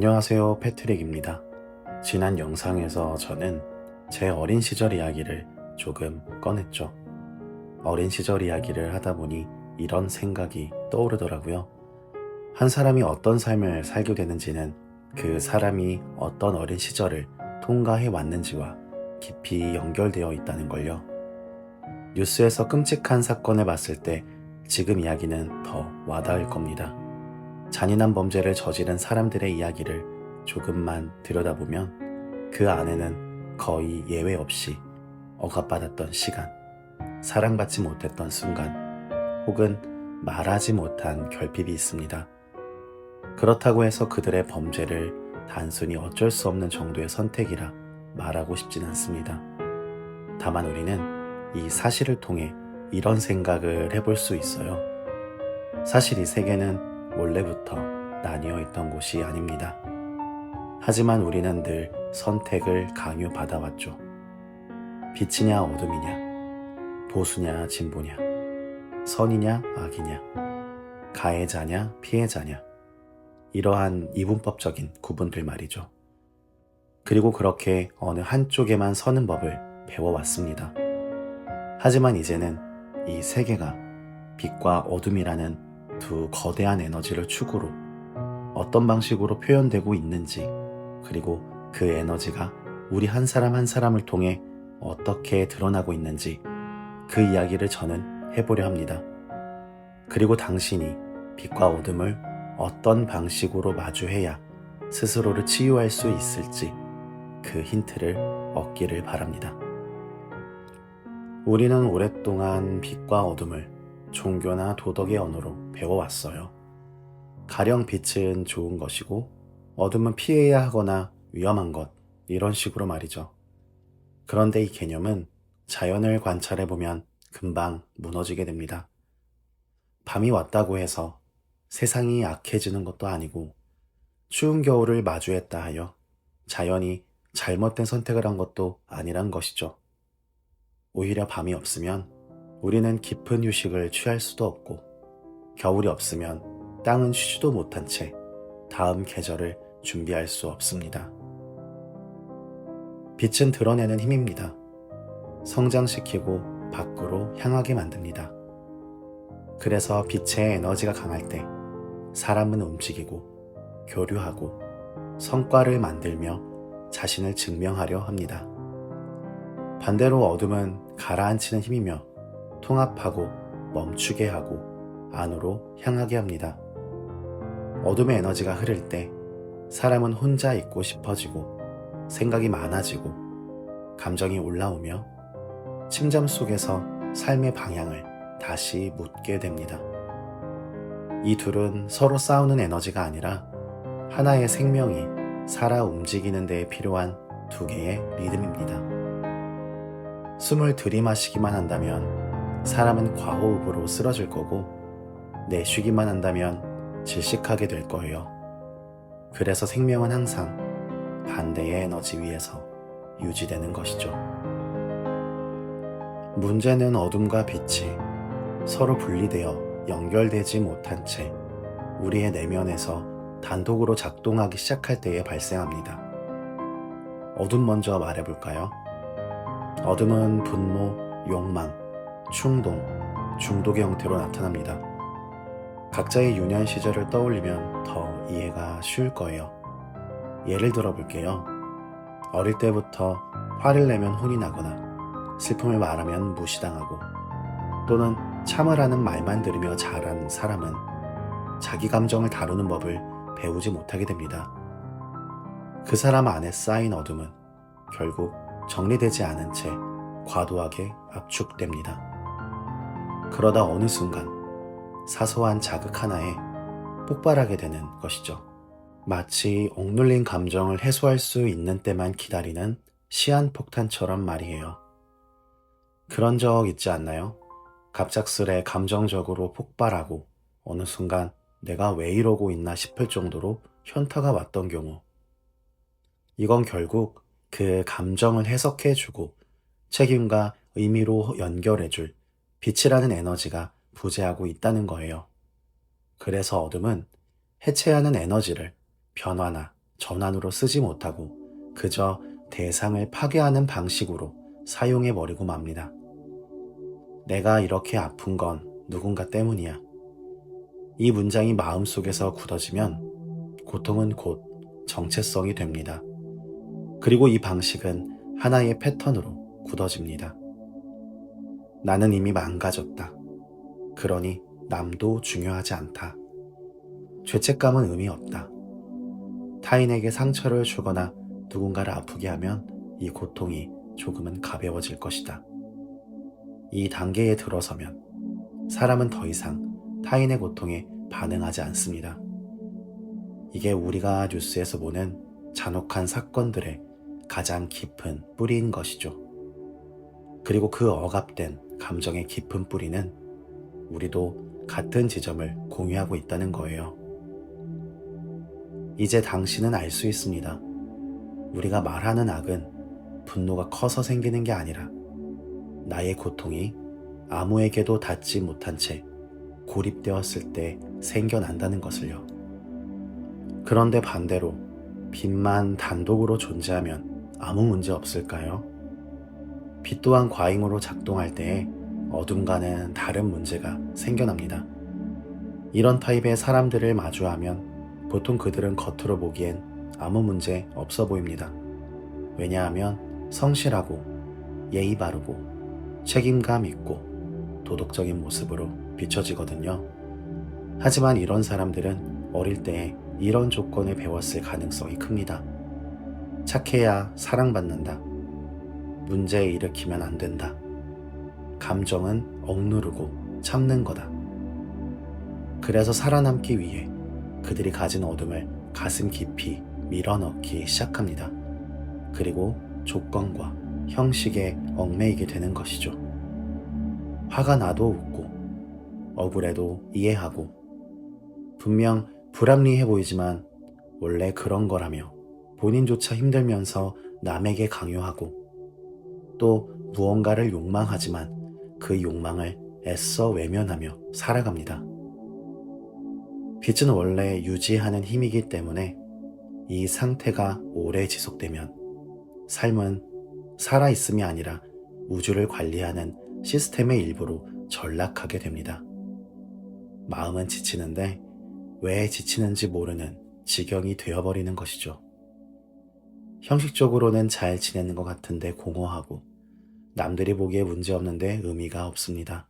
안녕하세요, 패트릭입니다. 지난 영상에서 저는 제 어린 시절 이야기를 조금 꺼냈죠. 어린 시절 이야기를 하다 보니 이런 생각이 떠오르더라고요. 한 사람이 어떤 삶을 살게 되는지는 그 사람이 어떤 어린 시절을 통과해 왔는지와 깊이 연결되어 있다는 걸요. 뉴스에서 끔찍한 사건을 봤을 때 지금 이야기는 더 와닿을 겁니다. 잔인한 범죄를 저지른 사람들의 이야기를 조금만 들여다보면 그 안에는 거의 예외 없이 억압받았던 시간, 사랑받지 못했던 순간, 혹은 말하지 못한 결핍이 있습니다. 그렇다고 해서 그들의 범죄를 단순히 어쩔 수 없는 정도의 선택이라 말하고 싶진 않습니다. 다만 우리는 이 사실을 통해 이런 생각을 해볼 수 있어요. 사실 이 세계는 원래부터 나뉘어 있던 곳이 아닙니다. 하지만 우리는 늘 선택을 강요받아왔죠. 빛이냐 어둠이냐, 보수냐 진보냐, 선이냐 악이냐, 가해자냐 피해자냐, 이러한 이분법적인 구분들 말이죠. 그리고 그렇게 어느 한쪽에만 서는 법을 배워왔습니다. 하지만 이제는 이 세계가 빛과 어둠이라는 두 거대한 에너지를 축으로 어떤 방식으로 표현되고 있는지, 그리고 그 에너지가 우리 한 사람 한 사람을 통해 어떻게 드러나고 있는지 그 이야기를 저는 해보려 합니다. 그리고 당신이 빛과 어둠을 어떤 방식으로 마주해야 스스로를 치유할 수 있을지 그 힌트를 얻기를 바랍니다. 우리는 오랫동안 빛과 어둠을 종교나 도덕의 언어로 배워왔어요. 가령 빛은 좋은 것이고 어둠은 피해야 하거나 위험한 것, 이런 식으로 말이죠. 그런데 이 개념은 자연을 관찰해보면 금방 무너지게 됩니다. 밤이 왔다고 해서 세상이 악해지는 것도 아니고, 추운 겨울을 마주했다 하여 자연이 잘못된 선택을 한 것도 아니란 것이죠. 오히려 밤이 없으면 우리는 깊은 휴식을 취할 수도 없고, 겨울이 없으면 땅은 쉬지도 못한 채 다음 계절을 준비할 수 없습니다. 빛은 드러내는 힘입니다. 성장시키고 밖으로 향하게 만듭니다. 그래서 빛의 에너지가 강할 때 사람은 움직이고 교류하고 성과를 만들며 자신을 증명하려 합니다. 반대로 어둠은 가라앉히는 힘이며 통합하고 멈추게 하고 안으로 향하게 합니다. 어둠의 에너지가 흐를 때 사람은 혼자 있고 싶어지고 생각이 많아지고 감정이 올라오며 침잠 속에서 삶의 방향을 다시 묻게 됩니다. 이 둘은 서로 싸우는 에너지가 아니라 하나의 생명이 살아 움직이는 데에 필요한 두 개의 리듬입니다. 숨을 들이마시기만 한다면 사람은 과호흡으로 쓰러질 거고, 내쉬기만 한다면 질식하게 될 거예요. 그래서 생명은 항상 반대의 에너지 위에서 유지되는 것이죠. 문제는 어둠과 빛이 서로 분리되어 연결되지 못한 채 우리의 내면에서 단독으로 작동하기 시작할 때에 발생합니다. 어둠 먼저 말해볼까요? 어둠은 분노, 욕망, 충동, 중독의 형태로 나타납니다. 각자의 유년 시절을 떠올리면 더 이해가 쉬울 거예요. 예를 들어 볼게요. 어릴 때부터 화를 내면 혼이 나거나 슬픔을 말하면 무시당하고, 또는 참으라는 말만 들으며 자란 사람은 자기 감정을 다루는 법을 배우지 못하게 됩니다. 그 사람 안에 쌓인 어둠은 결국 정리되지 않은 채 과도하게 압축됩니다. 그러다 어느 순간 사소한 자극 하나에 폭발하게 되는 것이죠. 마치 억눌린 감정을 해소할 수 있는 때만 기다리는 시한폭탄처럼 말이에요. 그런 적 있지 않나요? 갑작스레 감정적으로 폭발하고 어느 순간 내가 왜 이러고 있나 싶을 정도로 현타가 왔던 경우. 이건 결국 그 감정을 해석해주고 책임과 의미로 연결해줄 빛이라는 에너지가 부재하고 있다는 거예요. 그래서 어둠은 해체하는 에너지를 변화나 전환으로 쓰지 못하고 그저 대상을 파괴하는 방식으로 사용해버리고 맙니다. 내가 이렇게 아픈 건 누군가 때문이야. 이 문장이 마음속에서 굳어지면 고통은 곧 정체성이 됩니다. 그리고 이 방식은 하나의 패턴으로 굳어집니다. 나는 이미 망가졌다. 그러니 남도 중요하지 않다. 죄책감은 의미 없다. 타인에게 상처를 주거나 누군가를 아프게 하면 이 고통이 조금은 가벼워질 것이다. 이 단계에 들어서면 사람은 더 이상 타인의 고통에 반응하지 않습니다. 이게 우리가 뉴스에서 보는 잔혹한 사건들의 가장 깊은 뿌리인 것이죠. 그리고 그 억압된 감정의 깊은 뿌리는 우리도 같은 지점을 공유하고 있다는 거예요. 이제 당신은 알 수 있습니다. 우리가 말하는 악은 분노가 커서 생기는 게 아니라 나의 고통이 아무에게도 닿지 못한 채 고립되었을 때 생겨난다는 것을요. 그런데 반대로 빛만 단독으로 존재하면 아무 문제 없을까요? 빛 또한 과잉으로 작동할 때에 어둠과는 다른 문제가 생겨납니다. 이런 타입의 사람들을 마주하면 보통 그들은 겉으로 보기엔 아무 문제 없어 보입니다. 왜냐하면 성실하고 예의 바르고 책임감 있고 도덕적인 모습으로 비춰지거든요. 하지만 이런 사람들은 어릴 때에 이런 조건을 배웠을 가능성이 큽니다. 착해야 사랑받는다. 문제 일으키면 안 된다. 감정은 억누르고 참는 거다. 그래서 살아남기 위해 그들이 가진 어둠을 가슴 깊이 밀어넣기 시작합니다. 그리고 조건과 형식에 얽매이게 되는 것이죠. 화가 나도 웃고 억울해도 이해하고 분명 불합리해 보이지만 원래 그런 거라며 본인조차 힘들면서 남에게 강요하고 또 무언가를 욕망하지만 그 욕망을 애써 외면하며 살아갑니다. 빛은 원래 유지하는 힘이기 때문에 이 상태가 오래 지속되면 삶은 살아있음이 아니라 우주를 관리하는 시스템의 일부로 전락하게 됩니다. 마음은 지치는데 왜 지치는지 모르는 지경이 되어버리는 것이죠. 형식적으로는 잘 지내는 것 같은데 공허하고 남들이 보기에 문제없는데 의미가 없습니다.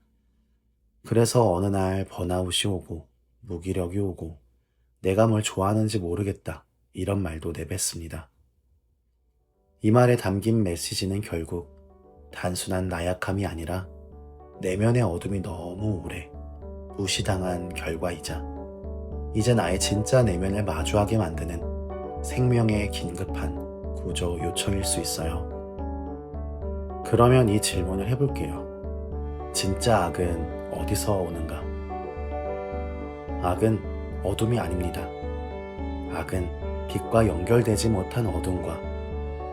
그래서 어느 날 번아웃이 오고 무기력이 오고 내가 뭘 좋아하는지 모르겠다 이런 말도 내뱉습니다. 이 말에 담긴 메시지는 결국 단순한 나약함이 아니라 내면의 어둠이 너무 오래 무시당한 결과이자 이제 나의 진짜 내면을 마주하게 만드는 생명의 긴급한 구조 요청일 수 있어요. 그러면 이 질문을 해볼게요. 진짜 악은 어디서 오는가? 악은 어둠이 아닙니다. 악은 빛과 연결되지 못한 어둠과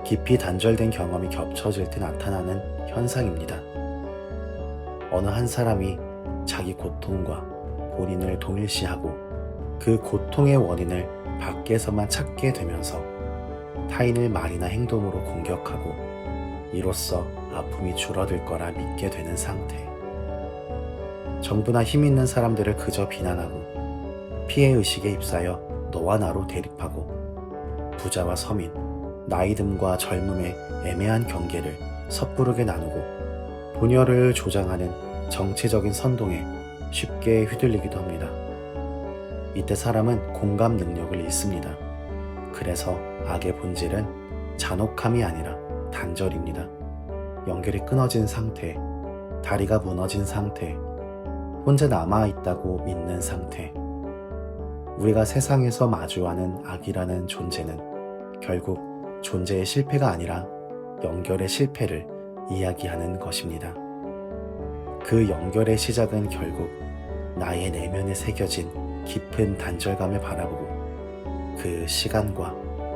깊이 단절된 경험이 겹쳐질 때 나타나는 현상입니다. 어느 한 사람이 자기 고통과 본인을 동일시하고 그 고통의 원인을 밖에서만 찾게 되면서 타인을 말이나 행동으로 공격하고 이로써 아픔이 줄어들 거라 믿게 되는 상태. 정부나 힘 있는 사람들을 그저 비난하고 피해의식에 휩싸여 너와 나로 대립하고 부자와 서민, 나이듦과 젊음의 애매한 경계를 섣부르게 나누고 분열을 조장하는 정치적인 선동에 쉽게 휘둘리기도 합니다. 이때 사람은 공감 능력을 잃습니다. 그래서 악의 본질은 잔혹함이 아니라 단절입니다. 연결이 끊어진 상태, 다리가 무너진 상태, 혼자 남아있다고 믿는 상태. 우리가 세상에서 마주하는 악이라는 존재는 결국 존재의 실패가 아니라 연결의 실패를 이야기하는 것입니다. 그 연결의 시작은 결국 나의 내면에 새겨진 깊은 단절감을 바라보고 그 시간과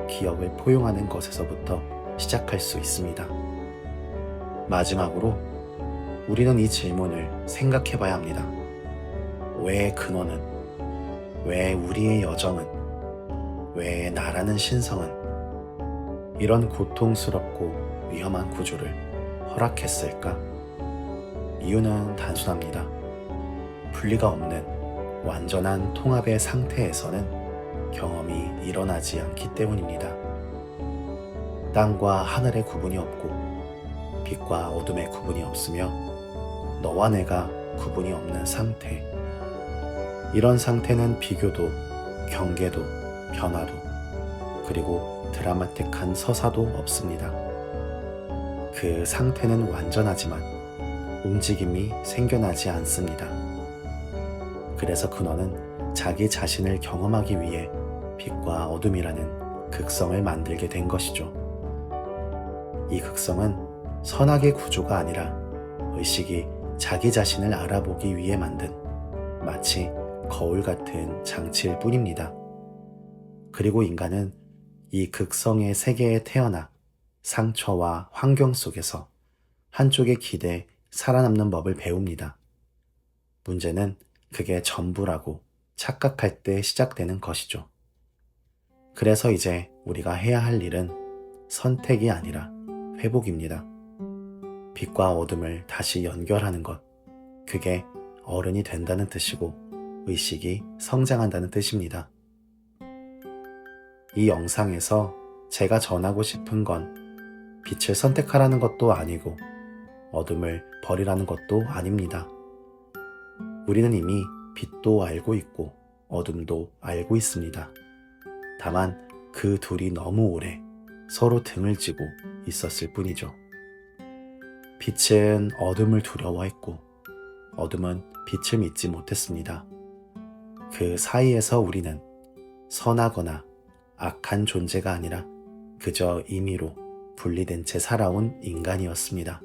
기억을 포용하는 것에서부터 시작할 수 있습니다. 마지막으로 우리는 이 질문을 생각해 봐야 합니다. 왜 근원은, 왜 우리의 여정은, 왜 나라는 신성은 이런 고통스럽고 위험한 구조를 허락했을까? 이유는 단순합니다. 분리가 없는 완전한 통합의 상태에서는 경험이 일어나지 않기 때문입니다. 땅과 하늘의 구분이 없고 빛과 어둠의 구분이 없으며 너와 내가 구분이 없는 상태. 이런 상태는 비교도, 경계도, 변화도, 그리고 드라마틱한 서사도 없습니다. 그 상태는 완전하지만 움직임이 생겨나지 않습니다. 그래서 근원은 자기 자신을 경험하기 위해 빛과 어둠이라는 극성을 만들게 된 것이죠. 이 극성은 선악의 구조가 아니라 의식이 자기 자신을 알아보기 위해 만든 마치 거울 같은 장치일 뿐입니다. 그리고 인간은 이 극성의 세계에 태어나 상처와 환경 속에서 한쪽에 기대 살아남는 법을 배웁니다. 문제는 그게 전부라고 착각할 때 시작되는 것이죠. 그래서 이제 우리가 해야 할 일은 선택이 아니라 회복입니다. 빛과 어둠을 다시 연결하는 것, 그게 어른이 된다는 뜻이고 의식이 성장한다는 뜻입니다. 이 영상에서 제가 전하고 싶은 건 빛을 선택하라는 것도 아니고 어둠을 버리라는 것도 아닙니다. 우리는 이미 빛도 알고 있고 어둠도 알고 있습니다. 다만 그 둘이 너무 오래 서로 등을 지고 있었을 뿐이죠. 빛은 어둠을 두려워했고 어둠은 빛을 믿지 못했습니다. 그 사이에서 우리는 선하거나 악한 존재가 아니라 그저 임의로 분리된 채 살아온 인간이었습니다.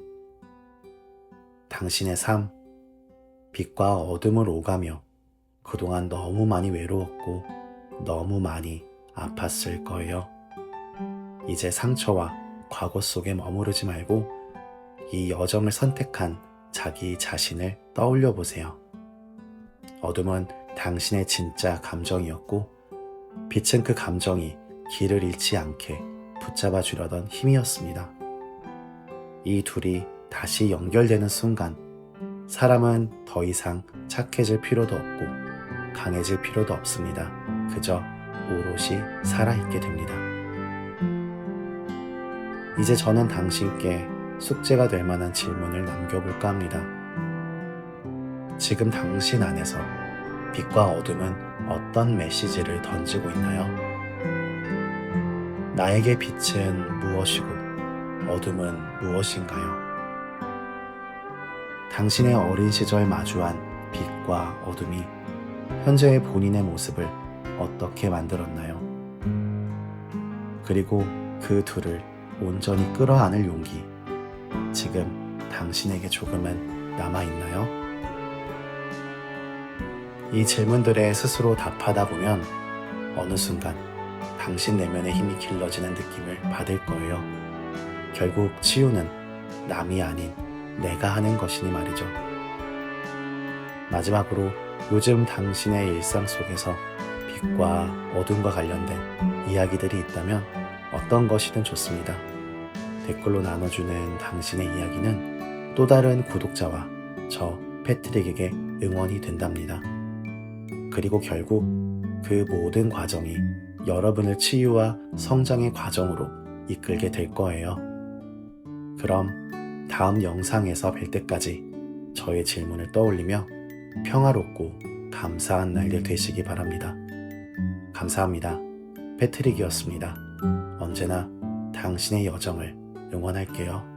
당신의 삶, 빛과 어둠을 오가며 그동안 너무 많이 외로웠고 너무 많이 아팠을 거예요. 이제 상처와 과거 속에 머무르지 말고 이 여정을 선택한 자기 자신을 떠올려 보세요. 어둠은 당신의 진짜 감정이었고 빛은 그 감정이 길을 잃지 않게 붙잡아 주려던 힘이었습니다. 이 둘이 다시 연결되는 순간 사람은 더 이상 착해질 필요도 없고 강해질 필요도 없습니다. 그저 오롯이 살아있게 됩니다. 이제 저는 당신께 숙제가 될 만한 질문을 남겨볼까 합니다. 지금 당신 안에서 빛과 어둠은 어떤 메시지를 던지고 있나요? 나에게 빛은 무엇이고 어둠은 무엇인가요? 당신의 어린 시절 마주한 빛과 어둠이 현재의 본인의 모습을 어떻게 만들었나요? 그리고 그 둘을 온전히 끌어안을 용기, 지금 당신에게 조금은 남아있나요? 이 질문들에 스스로 답하다 보면 어느 순간 당신 내면의 힘이 길러지는 느낌을 받을 거예요. 결국 치유는 남이 아닌 내가 하는 것이니 말이죠. 마지막으로 요즘 당신의 일상 속에서 빛과 어둠과 관련된 이야기들이 있다면 어떤 것이든 좋습니다. 댓글로 나눠주는 당신의 이야기는 또 다른 구독자와 저 패트릭에게 응원이 된답니다. 그리고 결국 그 모든 과정이 여러분을 치유와 성장의 과정으로 이끌게 될 거예요. 그럼 다음 영상에서 뵐 때까지 저의 질문을 떠올리며 평화롭고 감사한 날들 되시기 바랍니다. 감사합니다. 패트릭이었습니다. 언제나 당신의 여정을 응원할게요.